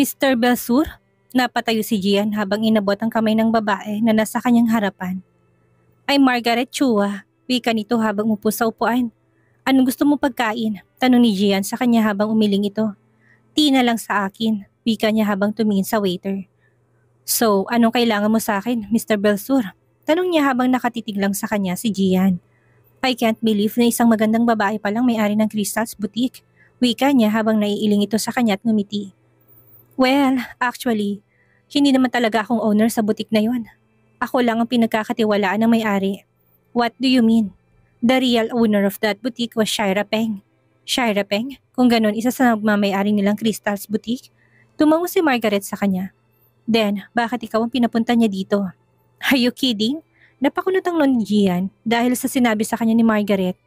Mr. Belsour? Napatayo si Gian habang inabot ang kamay ng babae na nasa kanyang harapan. Ay Margaret Chua, wika nito habang upo sa upuan. Anong gusto mo pagkain? Tanong ni Gian sa kanya habang umiling ito. Tina lang sa akin, wika niya habang tumingin sa waiter. So, anong kailangan mo sa akin, Mr. Belsour? Tanong niya habang nakatitig lang sa kanya si Gian. I can't believe na isang magandang babae palang may-ari ng Crystal's Boutique. Wika niya habang naiiling ito sa kanya at ngumiti. Well, actually, hindi naman talaga akong owner sa boutique na yon. Ako lang ang pinagkakatiwalaan ng may-ari. What do you mean? The real owner of that boutique was Shira Peng. Shira Peng? Kung ganun, isa sa nagmamay-ari nilang Crystal's Boutique? Tumango si Margaret sa kanya. Then, bakit ikaw ang pinapunta niya dito? Are you kidding? Napakunot ang non ni Gian dahil sa sinabi sa kanya ni Margaret.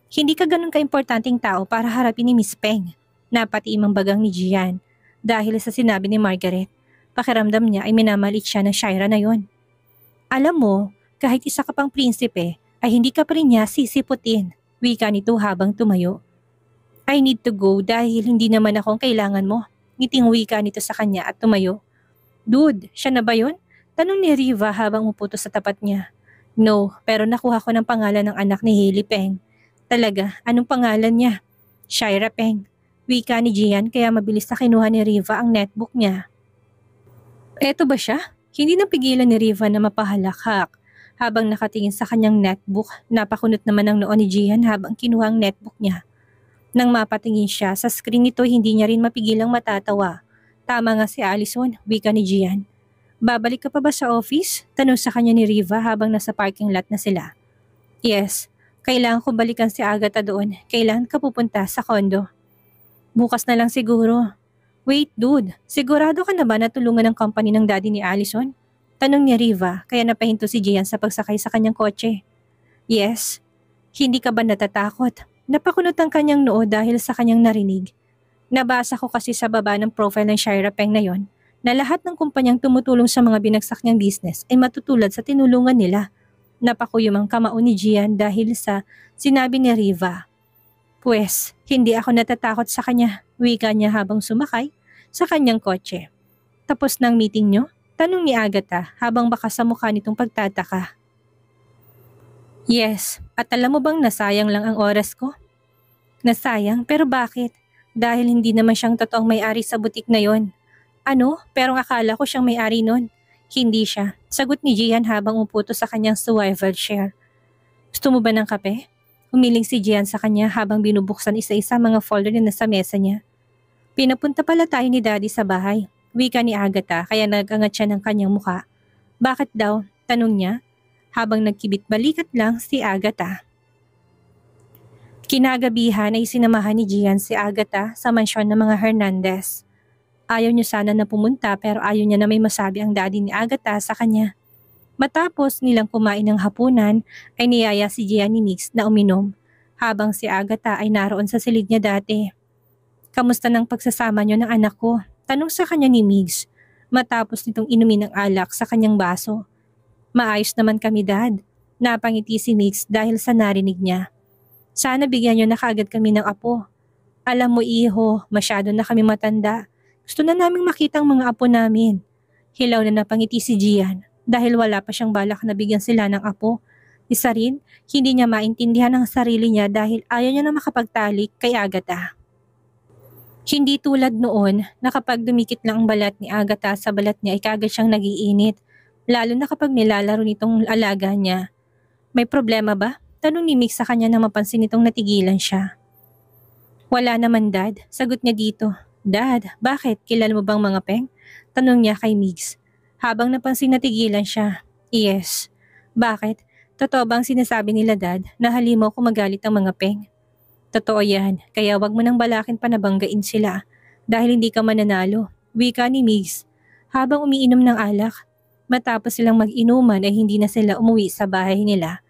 Hindi ka ganun ka-importanting tao para harapin ni Miss Peng. Napatiimang bagang ni Gian. Dahil sa sinabi ni Margaret, pakiramdam niya ay minamalit siya ng Shira na yon. Alam mo, kahit isa ka pang prinsipe, ay hindi ka pa rin niya sisiputin, wika nito habang tumayo. I need to go dahil hindi naman akong kailangan mo, ngiting wika nito sa kanya at tumayo. Dude, siya na ba yun? Tanong ni Riva habang uputo sa tapat niya. No, pero nakuha ko ng pangalan ng anak ni Hailey Peng. Talaga, anong pangalan niya? Shira Peng. Wika ni Gian kaya mabilis na kinuha ni Riva ang netbook niya. Eto ba siya? Hindi napigilan ni Riva na mapahalakhak. Habang nakatingin sa kanyang netbook, napakunot naman ang noo ni Gian habang kinuha ang netbook niya. Nang mapatingin siya sa screen nito, hindi niya rin mapigilang matatawa. Tama nga si Allison, wika ni Gian. Babalik ka pa ba sa office? Tanong sa kanya ni Riva habang nasa parking lot na sila. Yes, kailangan ko balikan si Agatha doon. Kailan ka pupunta sa condo? Bukas na lang siguro. Wait dude, sigurado ka na ba na tulungan ng company ng daddy ni Allison? Tanong ni Riva kaya napahinto si Gian sa pagsakay sa kanyang kotse. Yes. Hindi ka ba natatakot? Napakunot ang kanyang noo dahil sa kanyang narinig. Nabasa ko kasi sa baba ng profile ng Shira Peng na yon na lahat ng kumpanyang tumutulong sa mga binagsak niyang business ay matutulad sa tinulungan nila. Napakuyom ang kamao ni Gian dahil sa sinabi ni Riva. Pwes, hindi ako natatakot sa kanya, wika niya habang sumakay sa kanyang kotse. Tapos ng meeting niyo? Tanong ni Agatha habang baka sa mukha nitong pagtataka. Yes, at alam mo bang nasayang lang ang oras ko? Nasayang? Pero bakit? Dahil hindi naman siyang totoong may-ari sa butik na yon. Ano? Pero akala ko siyang may-ari nun. Hindi siya. Sagot ni Gian habang uputo sa kanyang swivel chair. Gusto mo ba ng kape? Humiling si Gian sa kanya habang binubuksan isa-isa mga folder na nasa mesa niya. Pinapunta pala tayo ni Daddy sa bahay. Wika ni Agatha kaya nag-angat siya ng kanyang muka. Bakit daw? Tanong niya habang nagkibit balikat lang si Agatha. Kinagabihan ay sinamahan ni Gian si Agatha sa mansyon ng mga Hernandez. Ayaw niya sana na pumunta pero ayaw niya na may masabi ang daddy ni Agatha sa kanya. Matapos nilang kumain ng hapunan ay niyaya si Gian ni Mix na uminom habang si Agatha ay naroon sa silid niya dati. Kamusta ng pagsasama niyo ng anak ko? Tanong sa kanya ni Mix matapos nitong inumin ng alak sa kanyang baso. Maayos naman kami dad. Napangiti si Mix dahil sa narinig niya. Sana bigyan niyo na kaagad kami ng apo. Alam mo iho, masyado na kami matanda. Gusto na naming makita ang mga apo namin. Hilaw na napangiti si Gian dahil wala pa siyang balak na bigyan sila ng apo. Isa rin, hindi niya maintindihan ang sarili niya dahil ayaw niya na makapagtalik kay Agatha. Hindi tulad noon na kapag dumikit lang ang balat ni Agatha sa balat niya ay kagad siyang nagiinit, lalo na kapag nilalaro nitong alaga niya. May problema ba? Tanong ni Mick sa kanya nang mapansin nitong natigilan siya. Wala naman dad, sagot niya dito. Dad, bakit? Kilala mo bang mga Peng? Tanong niya kay Migs. Habang napansin natigilan siya. Yes. Bakit? Totoo bang sinasabi nila dad na halimaw kung magalit ang mga Peng? Totoo yan, kaya wag mo nang balakin pa na banggain sila dahil hindi ka mananalo. Wika ni Migs. Habang umiinom ng alak, matapos silang mag-inuman ay hindi na sila umuwi sa bahay nila.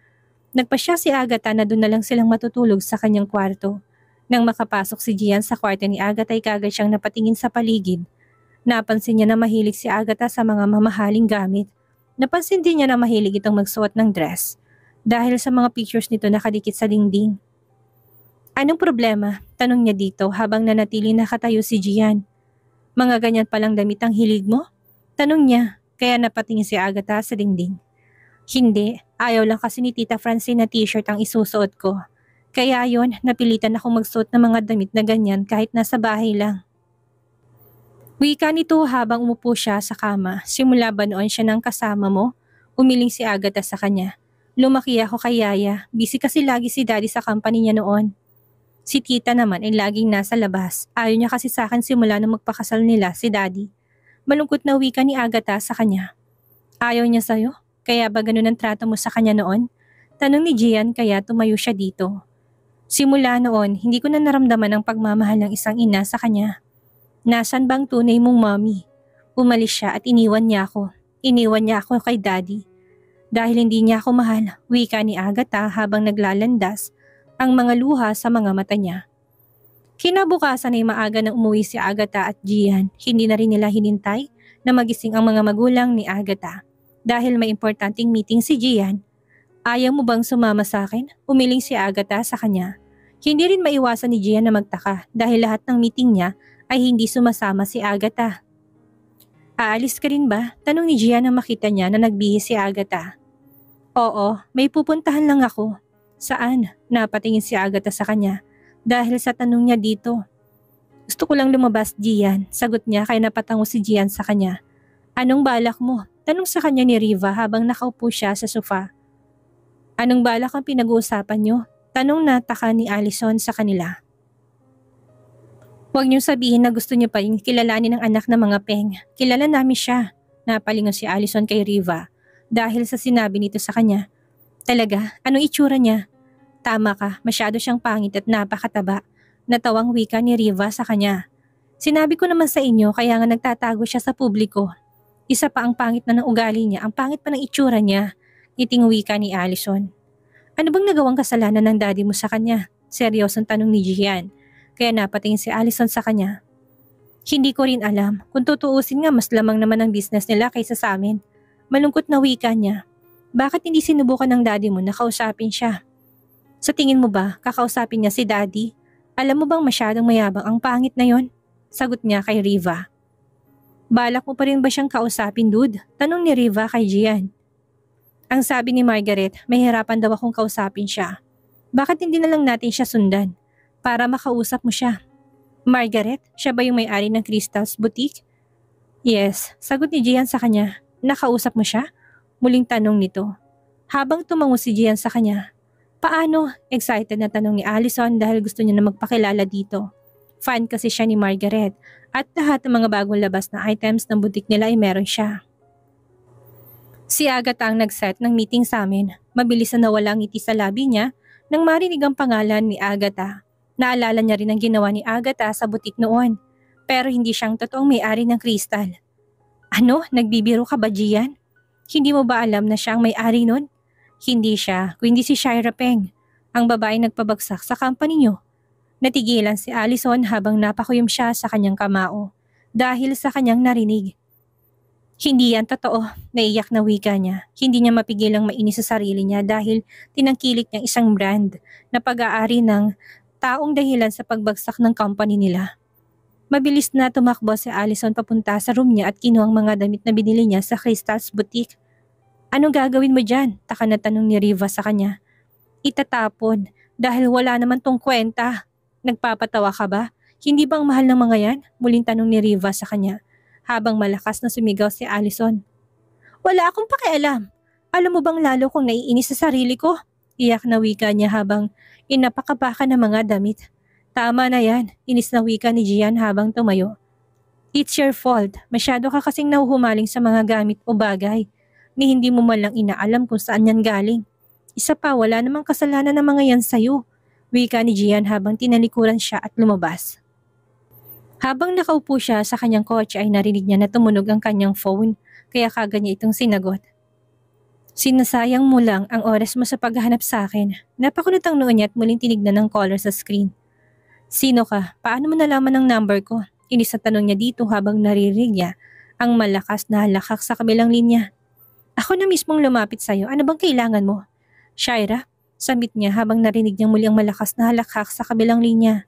Nagpasya si Agatha na doon na lang silang matutulog sa kanyang kwarto. Nang makapasok si Gian sa kwarto ni Agatha ay kagad siyang napatingin sa paligid. Napansin niya na mahilig si Agatha sa mga mamahaling gamit. Napansin din niya na mahilig itong magsuot ng dress dahil sa mga pictures nito nakadikit sa dingding. Anong problema? Tanong niya dito habang nanatiling nakatayo si Gian. Mga ganyan palang damit ang hilig mo? Tanong niya, kaya napatingin si Agatha sa dingding. Hindi, ayaw lang kasi ni Tita Francine na t-shirt ang isusuot ko. Kaya yon, napilitan akong magsuot ng mga damit na ganyan kahit nasa bahay lang. Wika nito habang umupo siya sa kama. Simula ba noon siya ng kasama mo? Umiling si Agatha sa kanya. Lumaki ako kay Yaya. Busy kasi lagi si Daddy sa company niya noon. Si Tita naman ay laging nasa labas. Ayaw niya kasi sa akin simula nung magpakasal nila si Daddy. Malungkot na wika ni Agatha sa kanya. Ayaw niya sa'yo? Kaya ba ganun ang trato mo sa kanya noon? Tanong ni Gian kaya tumayo siya dito. Simula noon, hindi ko na naramdaman ang pagmamahal ng isang ina sa kanya. Nasaan bang tunay mong mommy? Umalis siya at iniwan niya ako. Iniwan niya ako kay Daddy. Dahil hindi niya ako mahal, wika ni Agatha habang naglalandas ang mga luha sa mga mata niya. Kinabukasan ay maaga nang umuwi si Agatha at Gian. Hindi na rin nila hinintay na magising ang mga magulang ni Agatha. Dahil may importanteng meeting si Gian. Ayaw mo bang sumama sa akin? Umiling si Agatha sa kanya. Hindi rin maiwasan ni Gian na magtaka dahil lahat ng meeting niya ay hindi sumasama si Agatha. Aalis ka rin ba? Tanong ni Gian na makita niya na nagbihis si Agatha. Oo, may pupuntahan lang ako. Saan? Napatingin si Agatha sa kanya dahil sa tanong niya dito. Gusto ko lang lumabas, Gian. Sagot niya kaya napatango si Gian sa kanya. Anong balak mo? Tanong sa kanya ni Riva habang nakaupo siya sa sofa. Anong balak ang pinag-uusapan niyo? Tanong na taka ni Allison sa kanila. Huwag niyong sabihin na gusto niyo pa yung kilalanin ng anak ng mga peng. Kilala namin siya. Napalingon si Allison kay Riva dahil sa sinabi nito sa kanya. Talaga, anong itsura niya? Tama ka, masyado siyang pangit at napakataba. Natawang wika ni Riva sa kanya. Sinabi ko naman sa inyo kaya nga nagtatago siya sa publiko. Isa pa ang pangit na ng ugali niya, ang pangit pa ng itsura niya. Ngiting wika ni Allison. Ano bang nagawang kasalanan ng daddy mo sa kanya? Seryosong tanong ni Gian. Kaya napatingin si Allison sa kanya. Hindi ko rin alam. Kung tutuusin nga mas lamang naman ang business nila kaysa sa amin. Malungkot na wika niya. Bakit hindi sinubukan ng daddy mo na kausapin siya? Sa tingin mo ba kakausapin niya si daddy? Alam mo bang masyadong mayabang ang pangit na yon? Sagot niya kay Riva. Balak mo pa rin ba siyang kausapin, dude? Tanong ni Riva kay Gian. Ang sabi ni Margaret, may hirapan daw akong kausapin siya. Bakit hindi na lang natin siya sundan? Para makausap mo siya. Margaret, siya ba yung may-ari ng Crystal's Boutique? Yes, sagot ni Gian sa kanya. Nakausap mo siya? Muling tanong nito. Habang tumango si Gian sa kanya. Paano? Excited na tanong ni Allison dahil gusto niya na magpakilala dito. Fan kasi siya ni Margaret at lahat ng mga bagong labas na items ng boutique nila ay meron siya. Si Agatha ang nag-set ng meeting sa amin. Mabilis na nawala ang ngiti sa labi niya nang marinig ang pangalan ni Agatha. Naalala niya rin ang ginawa ni Agatha sa butik noon, pero hindi siyang totoong may-ari ng Crystal. Ano? Nagbibiro ka ba, Gian? Hindi mo ba alam na siya ang may-ari nun? Hindi siya, kundi si Shira Peng, ang babaeng nagpabagsak sa company niyo. Natigilan si Allison habang napakuyom siya sa kanyang kamao dahil sa kanyang narinig. Hindi yan totoo, naiyak na wika niya. Hindi niya mapigilang mainis sa sarili niya dahil tinangkilik niyang isang brand na pag-aari ng taong dahilan sa pagbagsak ng company nila. Mabilis na tumakbo si Allison papunta sa room niya at kinuha ang mga damit na binili niya sa Crystal's Boutique. Anong gagawin mo dyan? Taka na tanong ni Riva sa kanya. Itatapon dahil wala naman tong kwenta. Nagpapatawa ka ba? Hindi bang mahal ng mga yan? Muling tanong ni Riva sa kanya habang malakas na sumigaw si Allison. Wala akong pakialam. Alam mo bang lalo kong naiinis sa sarili ko? Iyak na wika niya habang inapakabaka ng mga damit. Tama na yan, inis na wika ni Gian habang tumayo. It's your fault. Masyado ka kasing nahuhumaling sa mga gamit o bagay ni hindi mo man lang inaalam kung saan yan galing. Isa pa, wala namang kasalanan ng mga yan sa'yo. Wika ni Gian habang tinalikuran siya at lumabas. Habang nakaupo siya sa kanyang kotse ay narinig niya na tumunog ang kanyang phone kaya kagad niya itong sinagot. Sinasayang mo lang ang oras mo sa paghahanap sa akin. Napakunot ang noo niya at muling tinignan ng caller sa screen. Sino ka? Paano mo nalaman ang number ko? Inis na tanong niya dito habang naririnig niya ang malakas na halakak sa kabilang linya. Ako na mismong lumapit sa'yo. Ano bang kailangan mo? Shira, sambit niya habang narinig niyang muli ang malakas na halakak sa kabilang linya.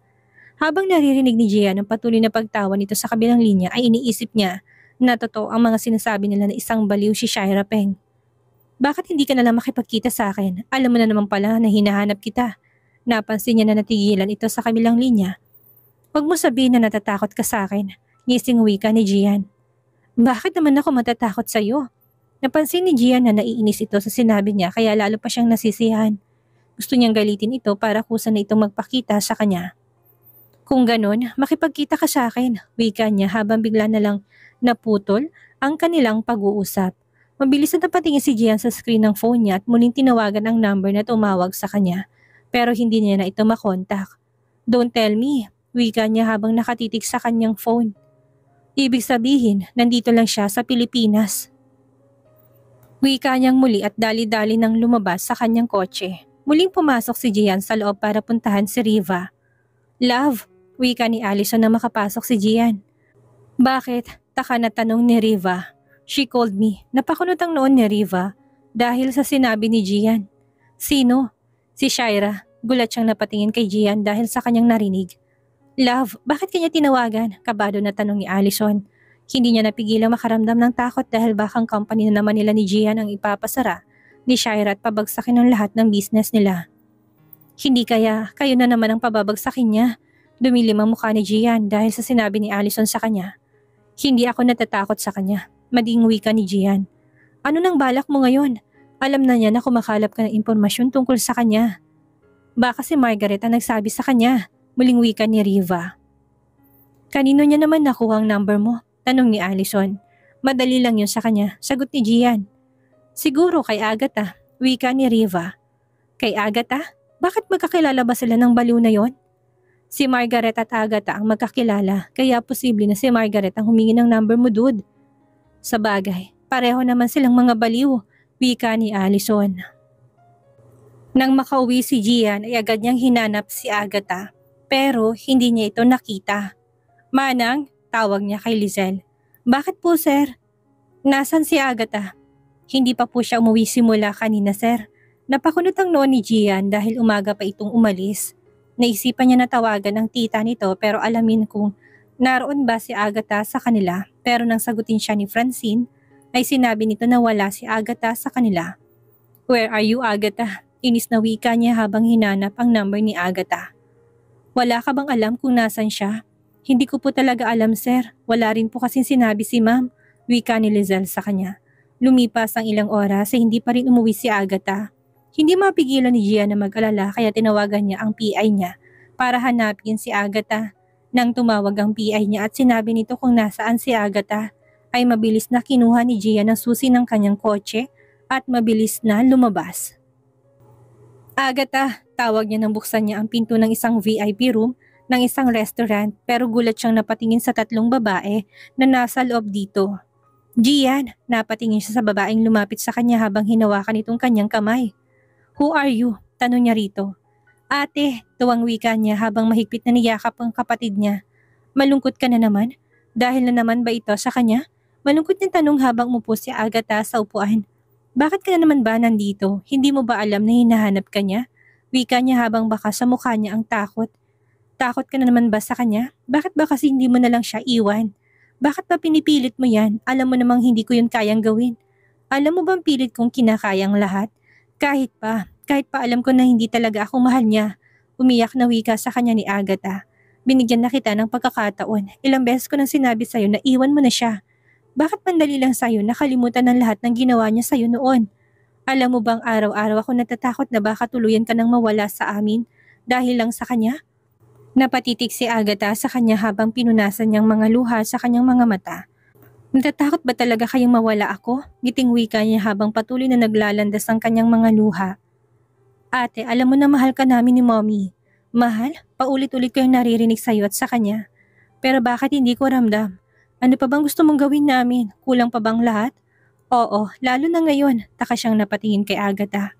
Habang naririnig ni Gian ang patuloy na pagtawa nito sa kabilang linya ay iniisip niya na totoo ang mga sinasabi nila na isang baliw si Shaira Peng. Bakit hindi ka nalang makipagkita sa akin? Alam mo na naman pala na hinahanap kita. Napansin niya na natigilan ito sa kabilang linya. Huwag mo sabihin na natatakot ka sa akin. Ngising wika ni Gian. Bakit naman ako matatakot sa iyo? Napansin ni Gian na naiinis ito sa sinabi niya kaya lalo pa siyang nasisiyahan. Gusto niyang galitin ito para kusa na itong magpakita sa kanya. Kung ganon, makipagkita ka sa akin, wika niya habang bigla na lang naputol ang kanilang pag-uusap. Mabilis na napatingin si Gian sa screen ng phone niya at muling tinawagan ang number na tumawag sa kanya. Pero hindi niya na ito makontak. Don't tell me, wika niya habang nakatitig sa kanyang phone. Ibig sabihin, nandito lang siya sa Pilipinas. Wika niyang muli at dali-dali nang lumabas sa kanyang kotse. Muling pumasok si Gian sa loob para puntahan si Riva. Love, wika ni Allison na makapasok si Gian. Bakit? Taka na tanong ni Riva. She called me. Napakunot ang noon ni Riva dahil sa sinabi ni Gian. Sino? Si Shaira. Gulat siyang napatingin kay Gian dahil sa kanyang narinig. Love, bakit kanya tinawagan? Kabado na tanong ni Allison. Hindi niya napigilang makaramdam ng takot dahil baka ang company na naman nila ni Gian ang ipapasara ni Shaira at pabagsakin ang lahat ng business nila. Hindi kaya, kayo na naman ang pababagsakin niya. Dumilim ang mukha ni Gian dahil sa sinabi ni Allison sa kanya. Hindi ako natatakot sa kanya. Mading wika ni Gian. Ano nang balak mo ngayon? Alam na niya na kumakalap ka ng impormasyon tungkol sa kanya. Baka si Margaret ang nagsabi sa kanya. Muling wika ni Riva. Kanino niya naman nakuha ang number mo? Tanong ni Allison. Madali lang yun sa kanya. Sagot ni Gian. Siguro kay Agatha. Wika ni Riva. Kay Agatha? Bakit magkakilala ba sila ng baliw na yon? Si Margaret at Agatha ang magkakilala kaya posible na si Margaret ang humingi ng number mo, dude. Sa bagay, pareho naman silang mga baliw, wika ni Allison. Nang makauwi si Gian ay agad niyang hinanap si Agatha pero hindi niya ito nakita. Manang, tawag niya kay Lizelle. Bakit po sir? Nasaan si Agatha? Hindi pa po siya umuwi simula kanina sir. Napakunot ang noon ni Gian dahil umaga pa itong umalis. Naisipan niya na tawagan ang tita nito pero alamin kung naroon ba si Agatha sa kanila pero nang sagutin siya ni Francine ay sinabi nito na wala si Agatha sa kanila. Where are you Agatha? Inis na wika niya habang hinanap ang number ni Agatha. Wala ka bang alam kung nasan siya? Hindi ko po talaga alam sir. Wala rin po kasing sinabi si ma'am. Wika ni Lizelle sa kanya. Lumipas ang ilang oras ay hindi pa rin umuwi si Agatha. Hindi mapigilan ni Gian na mag-alala kaya tinawagan niya ang PI niya para hanapin si Agatha. Nang tumawag ang PI niya at sinabi nito kung nasaan si Agatha, ay mabilis na kinuha ni Gian ang susi ng kanyang kotse at mabilis na lumabas. Agatha, tawag niya nang buksan niya ang pinto ng isang VIP room ng isang restaurant pero gulat siyang napatingin sa tatlong babae na nasa loob dito. Gian, napatingin siya sa babaeng lumapit sa kanya habang hinawakan itong kanyang kamay. Who are you? Tanong niya rito. Ate, tuwang wika niya habang mahigpit na niyakap ang kapatid niya. Malungkot ka na naman? Dahil na naman ba ito sa kanya? Malungkot niyang tanong habang umupo si Agatha sa upuan. Bakit ka na naman ba nandito? Hindi mo ba alam na hinahanap ka niya? Wika niya habang baka sa mukha niya ang takot. Takot ka na naman ba sa kanya? Bakit ba kasi hindi mo na lang siya iwan? Bakit ba pinipilit mo yan? Alam mo namang hindi ko yun kayang gawin. Alam mo bang pilit kong kinakayang lahat? Kahit pa alam ko na hindi talaga ako mahal niya. Umiyak na wika sa kanya ni Agatha. Binigyan na kita ng pagkakataon. Ilang beses ko nang sinabi sa'yo na iwan mo na siya. Bakit mandali lang sa'yo nakalimutan ng lahat ng ginawa niya sa'yo noon? Alam mo bang araw-araw ako natatakot na baka tuluyan ka nang mawala sa amin dahil lang sa kanya? Napatitig si Agatha sa kanya habang pinunasan niyang mga luha sa kanyang mga mata. Natatakot ba talaga kayong mawala ako? Giting wika niya habang patuloy na naglalandas ang kanyang mga luha. Ate, alam mo na mahal ka namin ni Mommy. Mahal? Paulit-ulit ko yung naririnig sa'yo at sa kanya. Pero bakit hindi ko ramdam? Ano pa bang gusto mong gawin namin? Kulang pa bang lahat? Oo, lalo na ngayon. Taka siyang napatingin kay Agatha.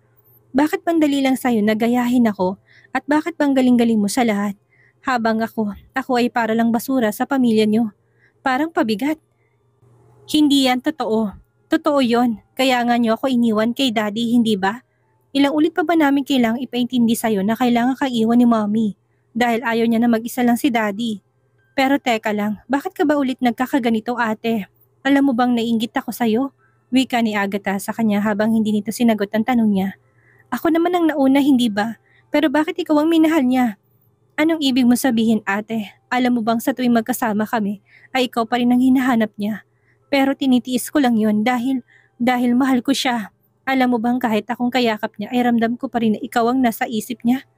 Bakit pandali lang sa'yo na gayahin ako? At bakit bang galing-galing mo sa lahat? Habang ako ay para lang basura sa pamilya niyo. Parang pabigat. Hindi yan totoo. Totoo yon. Kaya nga niyo ako iniwan kay Daddy, hindi ba? Ilang ulit pa ba namin kailangang ipaintindi sa'yo na kailangan kang iwan ni Mommy? dahil ayaw niya na mag-isa lang si Daddy. Pero teka lang, bakit ka ba ulit nagkakaganito ate? Alam mo bang naiinggit ako sa'yo? Wika ni Agatha sa kanya habang hindi nito sinagot ang tanong niya. Ako naman ang nauna, hindi ba? Pero bakit ikaw ang minahal niya? Anong ibig mo sabihin ate? Alam mo bang sa tuwing magkasama kami ay ikaw pa rin ang hinahanap niya? Pero tinitiis ko lang yon dahil mahal ko siya. Alam mo bang kahit akong kayakap niya ay ramdam ko pa rin na ikaw ang nasa isip niya?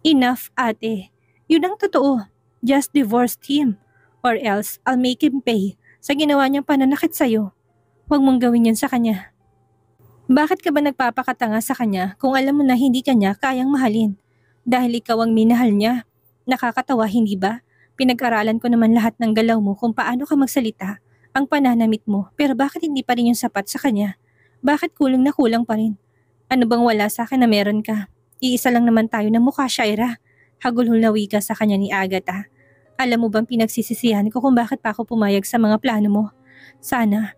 Enough ate. Yun ang totoo. Just divorce him. Or else I'll make him pay sa ginawa niyang pananakit sa'yo. Huwag mong gawin yan sa kanya. Bakit ka ba nagpapakatanga sa kanya kung alam mo na hindi ka niya kayang mahalin? Dahil ikaw ang minahal niya. Nakakatawa, hindi ba? Pinag-aralan ko naman lahat ng galaw mo kung paano ka magsalita, ang pananamit mo, pero bakit hindi pa rin yung sapat sa kanya? Bakit kulang na kulang pa rin? Ano bang wala sa akin na meron ka? Iisa lang naman tayo ng mukha, Shaira. Hagulhol na wika sa kanya ni Agatha. Alam mo bang pinagsisisihan ko kung bakit pa ako pumayag sa mga plano mo? Sana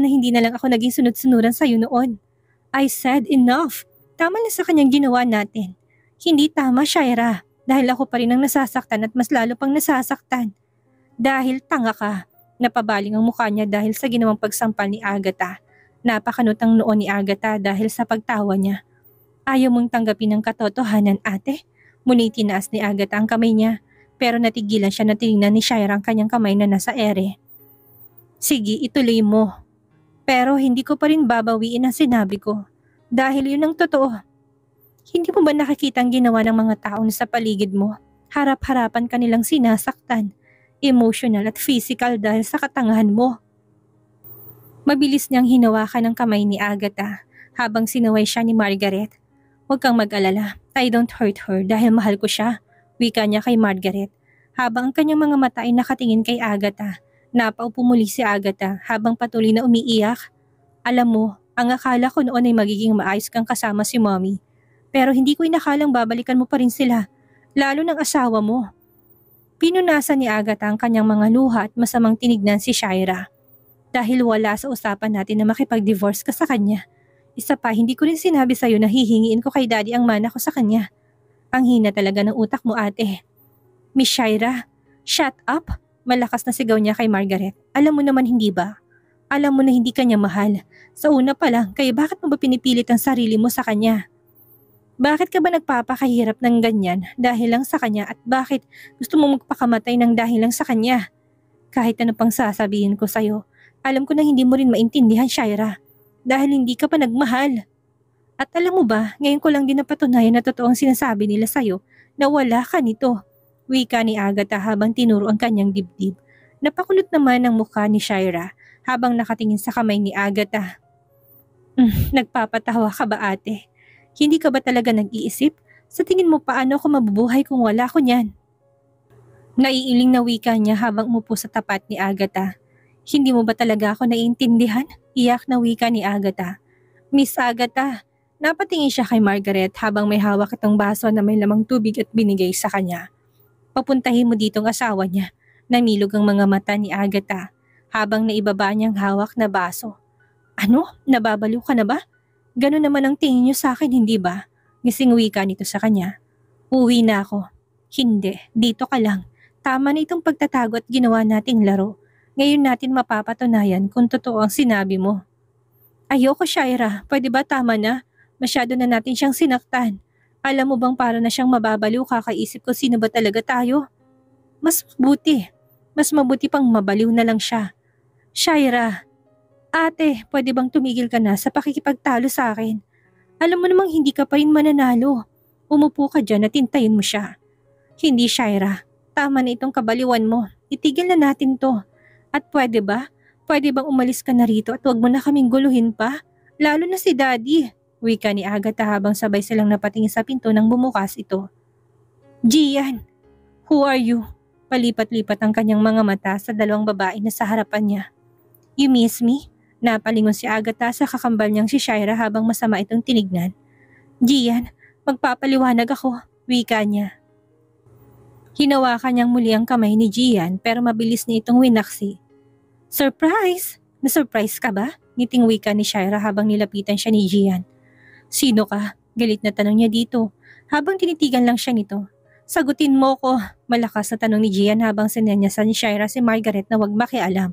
hindi na lang ako naging sunod-sunuran sa'yo noon. I said enough. Tama na sa kanyang ginawa natin. Hindi tama, Shaira. Dahil ako pa rin ang nasasaktan at mas lalo pang nasasaktan. Dahil tanga ka. Napabaling ang mukha niya dahil sa ginawang pagsampal ni Agatha. Napakanutang noon ni Agatha dahil sa pagtawa niya. Ayaw mong tanggapin ang katotohanan, ate? Muli tinaas ni Agatha ang kamay niya, pero natigilan siya na tinignan ni Shaira ang kanyang kamay na nasa ere. Sige, ituloy mo. Pero hindi ko pa rin babawiin ang sinabi ko. Dahil yun ang totoo. Hindi mo ba nakikita ang ginawa ng mga taong sa paligid mo? Harap-harapan kanilang sinasaktan, emotional at physical dahil sa katangahan mo. Mabilis niyang hinawakan ang kamay ni Agatha habang sinaway siya ni Margaret. Huwag kang mag-alala, I don't hurt her dahil mahal ko siya, wika niya kay Margaret. Habang ang kanyang mga mata ay nakatingin kay Agatha, napaupo muli si Agatha habang patuloy na umiiyak. Alam mo, ang akala ko noon ay magiging maayos kang kasama si Mommy. Pero hindi ko inakalang babalikan mo pa rin sila, lalo ng asawa mo. Pinunasan ni Agatha ang kanyang mga luha at masamang tinignan si Shaira. Dahil wala sa usapan natin na makipag-divorce ka sa kanya. Isa pa, hindi ko rin sinabi sa'yo na hihingiin ko kay Daddy ang mana ko sa kanya. Ang hina talaga ng utak mo, ate. Miss Shaira, shut up! Malakas na sigaw niya kay Margaret. Alam mo naman hindi ba? Alam mo na hindi kanya mahal. Sa una pa lang, kaya bakit mo ba pinipilit ang sarili mo sa kanya? Bakit ka ba nagpapakahirap ng ganyan dahil lang sa kanya at bakit gusto mo magpakamatay ng dahil lang sa kanya? Kahit ano pang sasabihin ko sa'yo, alam ko na hindi mo rin maintindihan, Shaira. Dahil hindi ka pa nagmahal. At alam mo ba, ngayon ko lang din napatunayan na totoo ang sinasabi nila sa'yo na wala ka nito. Wika ni Agatha habang tinuro ang kanyang dibdib. Napakulot naman ang mukha ni Shaira habang nakatingin sa kamay ni Agatha. Nagpapatawa ka ba ate? Hindi ka ba talaga nag-iisip? Sa tingin mo paano ako mabubuhay kung wala ko niyan? Naiiling na wika niya habang umupo sa tapat ni Agatha. Hindi mo ba talaga ako naiintindihan? Iyak na wika ni Agatha. Miss Agatha, napatingin siya kay Margaret habang may hawak itong baso na may lamang tubig at binigay sa kanya. Papuntahin mo dito ang asawa niya. Namilog ang mga mata ni Agatha habang naibaba niyang hawak na baso. Ano? Nababaliw ka na ba? Ganun naman ang tingin niyo sa akin, hindi ba? Gising wika nito sa kanya. Uwi na ako. Hindi, dito ka lang. Tama na itong pagtatago at ginawa nating laro. Ngayon natin mapapatunayan kung totoo ang sinabi mo. Ayoko, Shaira. Pwede ba tama na? Masyado na natin siyang sinaktan. Alam mo bang para na siyang mababaliw kakaisip ko sino ba talaga tayo? Mas mabuti pang mabaliw na lang siya. Shaira, ate, pwede bang tumigil ka na sa pakikipagtalo sa akin? Alam mo namang hindi ka pa rin mananalo. Umupo ka dyan at hintayin mo siya. Hindi, Shaira. Tama na itong kabaliwan mo. Itigil na natin to. At pwede ba? Pwede bang umalis ka na rito at wag mo na kaming guluhin pa? Lalo na si Daddy. Wika ni Agatha habang sabay silang napatingin sa pinto nang bumukas ito. Gian, who are you? Palipat-lipat ang kanyang mga mata sa dalawang babae na sa harapan niya. You miss me? Napalingon si Agatha sa kakambal niyang si Shaira habang masama itong tinignan. Gian, magpapaliwanag ako, wika niya. Hinawakan niyang muli ang kamay ni Gian pero mabilis niya itong winaksi. Surprise! Na-surprise ka ba? Ngiting wika ni Shaira habang nilapitan siya ni Gian. Sino ka? Galit na tanong niya dito habang tinitigan lang siya nito. Sagutin mo ko, malakas na tanong ni Gian habang sinenyasan ni Shaira si Margaret na wag makialam.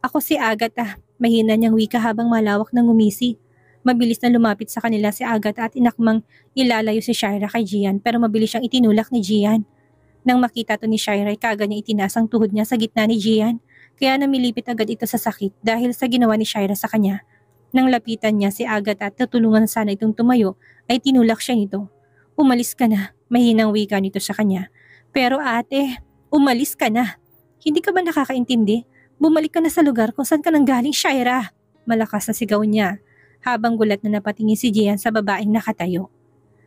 Ako si Agatha, mahina niyang wika habang malawak ng ngumisi. Mabilis na lumapit sa kanila si Agatha at inakmang ilalayo si Shaira kay Gian pero mabilis siyang itinulak ni Gian. Nang makita to ni Shaira ay kaagad niya itinaas ang tuhod niya sa gitna ni Gian kaya namilipit agad ito sa sakit dahil sa ginawa ni Shaira sa kanya. Nang lapitan niya si Agatha at natulungan sana itong tumayo ay tinulak siya nito. Umalis ka na. Mahinang wika nito sa kanya. Pero ate, umalis ka na. Hindi ka ba nakakaintindi? Bumalik ka na sa lugar kung saan ka nanggaling, Shaira. Malakas na sigaw niya, habang gulat na napatingin si Gian sa babaeng nakatayo.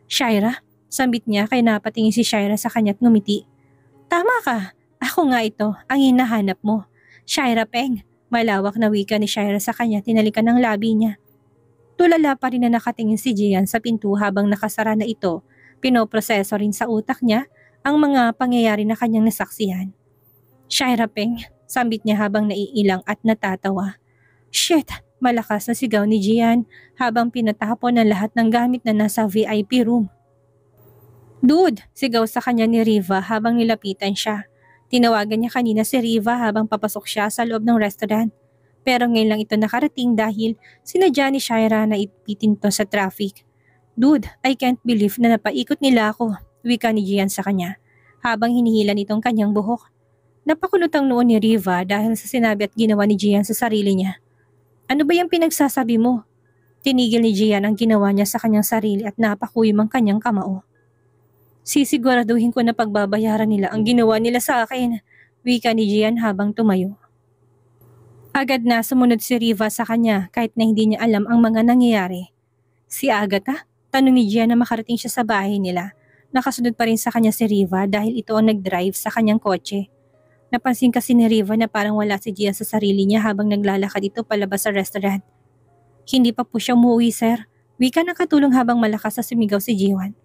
Shaira? Sambit niya kaya napatingin si Shaira sa kanya at ngumiti. Tama ka. Ako nga ito, ang hinahanap mo. Shaira Peng. Malawak na wika ni Shaira sa kanya, tinalikan ng labi niya. Tulala pa rin na nakatingin si Gian sa pinto habang nakasara na ito. Pinoproseso rin sa utak niya ang mga pangyayari na kanyang nasaksihan. Shaira Peng, sambit niya habang naiilang at natatawa. Shit, malakas na sigaw ni Gian habang pinatapon ng lahat ng gamit na nasa VIP room. Dude, sigaw sa kanya ni Riva habang nilapitan siya. Tinawagan niya kanina si Riva habang papasok siya sa loob ng restaurant. Pero ngayon lang ito nakarating dahil sinadya ni Shaira na ipitin to sa traffic. Dude, I can't believe na napaikot nila ako, wika ni Gian sa kanya, habang hinihila nitong kanyang buhok. Napakulot ang noon ni Riva dahil sa sinabi at ginawa ni Gian sa sarili niya. Ano ba yung pinagsasabi mo? Tinigil ni Gian ang ginawa niya sa kanyang sarili at napakuyom ang kanyang kamao. Sisiguraduhin ko na pagbabayaran nila ang ginawa nila sa akin, wika ni Gian habang tumayo. Agad na sumunod si Riva sa kanya kahit na hindi niya alam ang mga nangyayari. Si Agatha? Tanong ni Gian na makarating siya sa bahay nila. Nakasunod pa rin sa kanya si Riva dahil ito ang nag-drive sa kanyang kotse. Napansin kasi ni Riva na parang wala si Gian sa sarili niya habang naglalakad ito palabas sa restaurant. Hindi pa po siya umuwi, sir. Wika ng katulong habang malakas na sumigaw si Jiwan.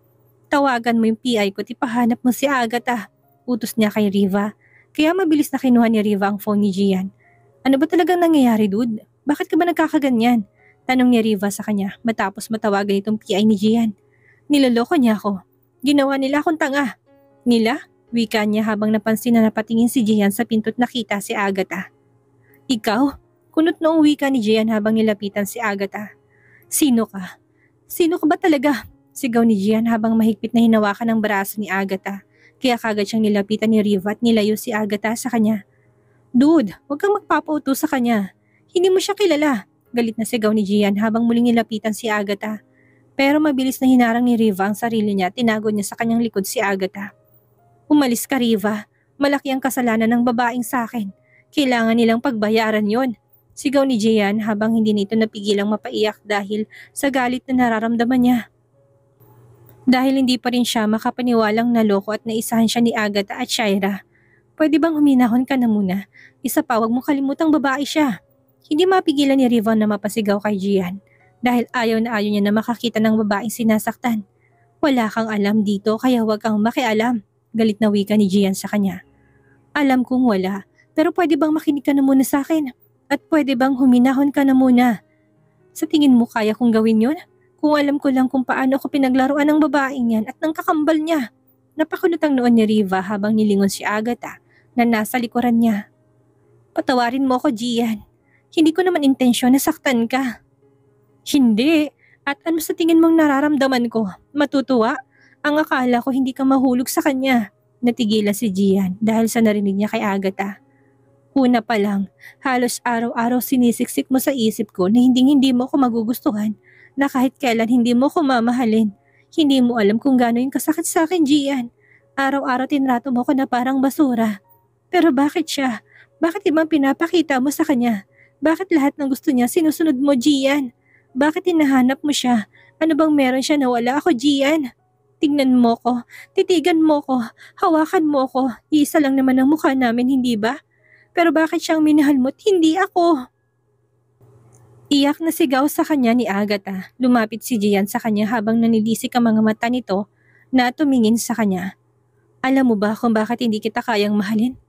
Tawagan mo yung PI ko at ipahanap mo si Agatha. Utos niya kay Riva. Kaya mabilis na kinuha ni Riva ang phone ni Gian. Ano ba talagang nangyayari, dude? Bakit ka ba nagkakaganyan? Tanong ni Riva sa kanya matapos matawagan itong PI ni Gian. Niloloko niya ako. Ginawa nila akong tanga. Nila? Wika niya habang napansin na napatingin si Gian sa pinto't nakita si Agatha. Ikaw? Kunot noong wika ni Gian habang nilapitan si Agatha. Sino ka? Sino ka ba talaga? Sigaw ni Gian habang mahigpit na hinawakan ang braso ni Agatha. Kaya kagad siyang nilapitan ni Riva at nilayo si Agatha sa kanya. Dude, huwag kang magpapauto sa kanya. Hindi mo siya kilala. Galit na sigaw ni Gian habang muling nilapitan si Agatha. Pero mabilis na hinarang ni Riva ang sarili niya at tinago niya sa kanyang likod si Agatha. Umalis ka, Riva. Malaki ang kasalanan ng babaeng sa akin. Kailangan nilang pagbayaran yon. Sigaw ni Gian habang hindi nito napigilang mapaiyak dahil sa galit na nararamdaman niya. Dahil hindi pa rin siya makapaniwalang naloko at naisahan siya ni Agatha at Shaira. Pwede bang huminahon ka na muna? Isa pa, wag mo kalimutang babae siya. Hindi mapigilan ni Riva na mapasigaw kay Gian dahil ayaw niya na makakita ng babaeng sinasaktan. Wala kang alam dito kaya wag kang makialam. Galit na wika ni Gian sa kanya. Alam kong wala, pero pwede bang makinig ka na muna sa akin? At pwede bang huminahon ka na muna? Sa tingin mo kaya kong gawin yon? Kung alam ko lang kung paano ako pinaglaruan ng babaeng yan at ng kakambal niya. Napakunot ang noon ni Riva habang nilingon si Agatha na nasa likuran niya. Patawarin mo ako, Gian. Hindi ko naman intensyon na saktan ka. Hindi. At ano sa tingin mong nararamdaman ko? Matutuwa? Ang akala ko hindi ka mahulog sa kanya. Natigila si Gian dahil sa narinig niya kay Agatha. Una pa lang, halos araw-araw sinisiksik mo sa isip ko na hindi mo ako magugustuhan, na kahit kailan hindi mo ako mamahalin. Hindi mo alam kung gaano yung kasakit sa akin, Gian. Araw-araw tinrato mo ko na parang basura. Pero bakit siya? Bakit ibang pinapakita mo sa kanya? Bakit lahat ng gusto niya sinusunod mo, Gian? Bakit hinahanap mo siya? Ano bang meron siya na wala ako, Gian? Tingnan mo ko, titigan mo ko, hawakan mo ko. Iisa lang naman ang mukha namin, hindi ba? Pero bakit siyang minahal mo't hindi ako? Iyak na sigaw sa kanya ni Agatha. Lumapit si Gian sa kanya habang nanilisik ang mga mata nito na tumingin sa kanya. Alam mo ba kung bakit hindi kita kayang mahalin?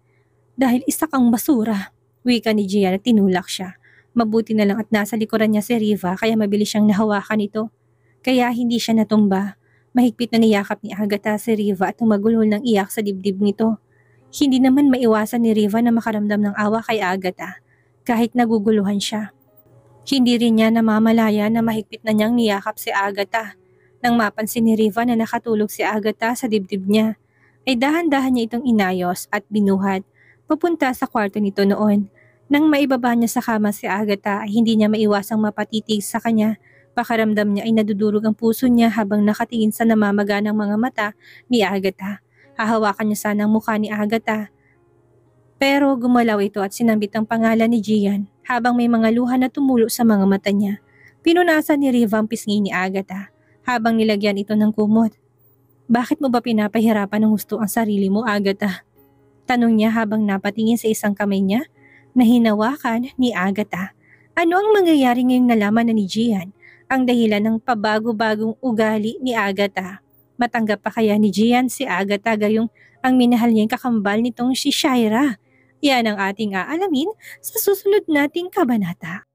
Dahil isa kang basura. Wika ni Gian at tinulak siya. Mabuti na lang at nasa likuran niya si Riva kaya mabilis siyang nahawakan ito. Kaya hindi siya natumba. Mahigpit na niyakap ni Agatha si Riva at tumagulhol ng iyak sa dibdib nito. Hindi naman maiwasan ni Riva na makaramdam ng awa kay Agatha kahit naguguluhan siya. Hindi rin niya namamalaya na mahigpit na niyang niyakap si Agatha. Nang mapansin ni Riva na nakatulog si Agatha sa dibdib niya, ay dahan-dahan niya itong inayos at binuhat papunta sa kwarto nito noon. Nang maibaba niya sa kama si Agatha ay hindi niya maiwasang mapatitig sa kanya. Pakaramdam niya ay nadudurog ang puso niya habang nakatingin sa namamaganang mga mata ni Agatha. Hahawakan niya sana ang mukha ni Agatha. Pero gumalaw ito at sinambit ang pangalan ni Gian habang may mga luha na tumulo sa mga mata niya. Pinunasan ni Riva ang pisngi ni Agatha habang nilagyan ito ng kumot. Bakit mo ba pinapahirapan ng gusto ang sarili mo, Agatha? Tanong niya habang napatingin sa isang kamay niya na hinawakan ni Agatha. Ano ang mangyayari ngayong nalaman na ni Gian ang dahilan ng pabago-bagong ugali ni Agatha? Matanggap pa kaya ni Gian si Agatha gayong ang minahal niyang kakambal nitong si Shaira? Yan ang ating aalamin sa susunod nating kabanata.